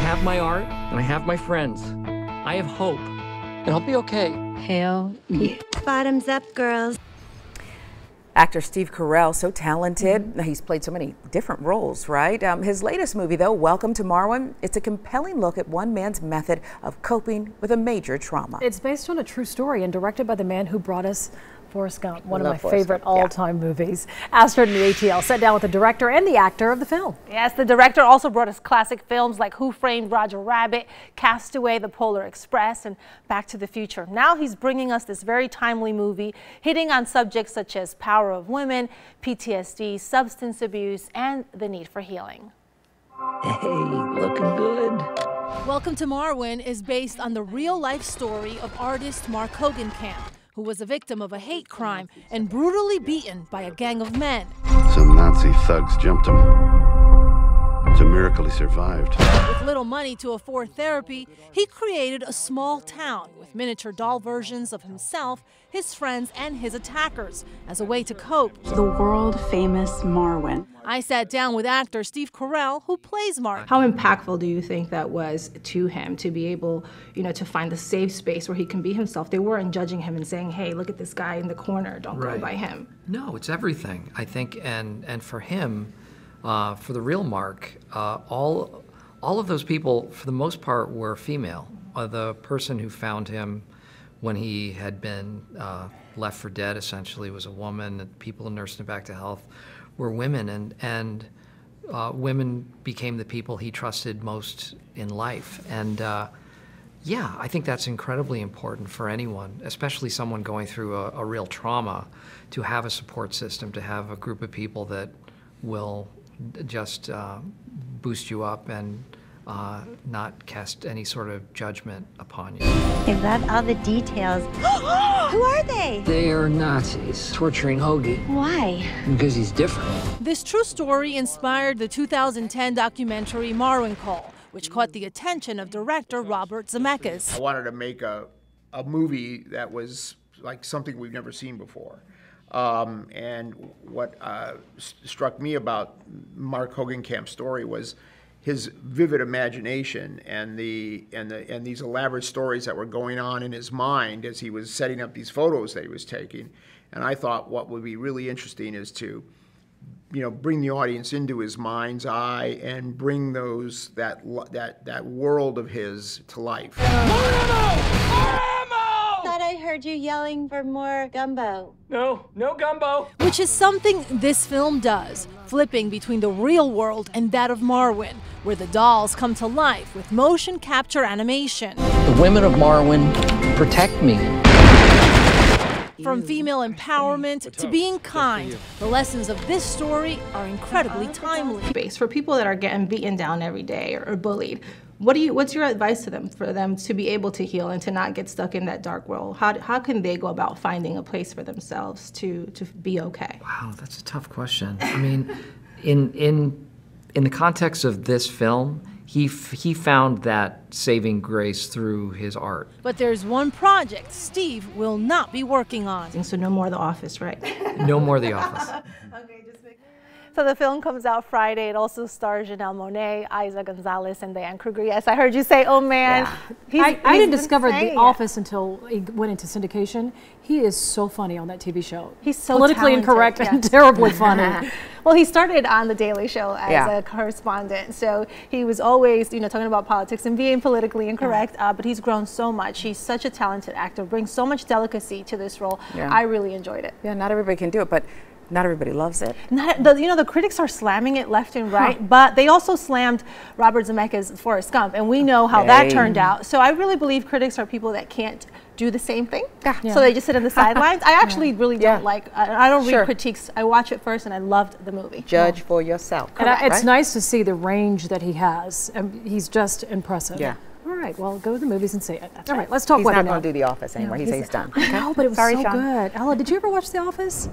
have my art, and I have my friends. I have hope, and I'll be okay. Hell yeah. Bottoms up, girls. Actor Steve Carell, so talented. He's played so many different roles, right? His latest movie, though, Welcome to Marwen, it's a compelling look at one man's method of coping with a major trauma. It's based on a true story and directed by the man who brought us Forrest Gump, one of my favorite all-time movies. Astrid and the ATL sat down with the director and the actor of the film. Yes, the director also brought us classic films like Who Framed Roger Rabbit, Castaway, The Polar Express, and Back to the Future. Now he's bringing us this very timely movie, hitting on subjects such as power of women, PTSD, substance abuse, and the need for healing. Hey, looking good. Welcome to Marwen is based on the real-life story of artist Mark Hogenkamp, who was a victim of a hate crime and brutally beaten by a gang of men. Some Nazi thugs jumped him. It's a miracle he survived. With little money to afford therapy, he created a small town with miniature doll versions of himself, his friends, and his attackers as a way to cope. The world-famous Marwen. I sat down with actor Steve Carell, who plays Mark. How impactful do you think that was to him to be able, to find the safe space where he can be himself? They weren't judging him and saying, hey, look at this guy in the corner, don't go by him. No, it's everything, I think, and for him, for the real Mark, all of those people, for the most part, were female. The person who found him when he had been left for dead, essentially, was a woman. And people who nursed him back to health were women, and women became the people he trusted most in life. And yeah, I think that's incredibly important for anyone, especially someone going through a real trauma, to have a support system, to have a group of people that will just boost you up and not cast any sort of judgment upon you. I love all the details. Who are they? They are Nazis torturing Hoagie. Why? Because he's different. This true story inspired the 2010 documentary Marwen Call, which caught the attention of director Robert Zemeckis. I wanted to make a movie that was like something we've never seen before. And what struck me about Mark Hogenkamp's story was his vivid imagination and these elaborate stories that were going on in his mind as he was setting up these photos that he was taking. And I thought what would be really interesting is to, bring the audience into his mind's eye and bring that world of his to life. I heard you yelling for more gumbo. No gumbo. Which is something this film does, flipping between the real world and that of Marwen, where the dolls come to life with motion capture animation. The women of Marwen protect me. From female empowerment to being kind, the lessons of this story are incredibly timely. For people that are getting beaten down every day or bullied, what's your advice to them, for them to be able to heal and to not get stuck in that dark world? How can they go about finding a place for themselves to be okay? Wow, that's a tough question. I mean, in the context of this film, he found that saving grace through his art. But there's one project Steve will not be working on. So no more The Office, right? No more The Office. So the film comes out Friday. It also stars Janelle Monáe, Isa Gonzalez, and Diane Kruger. Yes, I heard you say, oh man. Yeah. I didn't discover The Office until it went into syndication. He is so funny on that TV show. He's so politically incorrect and terribly funny. Well, he started on The Daily Show as a correspondent, so he was always, talking about politics and being politically incorrect, but he's grown so much. He's such a talented actor, brings so much delicacy to this role. Yeah. I really enjoyed it. Yeah, not everybody can do it, but not everybody loves it. The critics are slamming it left and right, but they also slammed Robert Zemeckis' Forrest Gump, and we know how that turned out. So I really believe critics are people that can't do the same thing, so they just sit on the sidelines. I actually really don't like, I don't read critiques. I watch it first, and I loved the movie. Judge for yourself. And it's nice to see the range that he has. He's just impressive. Yeah. All right, well, go to the movies and see it. All right, let's talk He's weather not going to do The Office anymore. He says he's done. No, but it was Sorry, so Sean. good. Ella, did you ever watch The Office?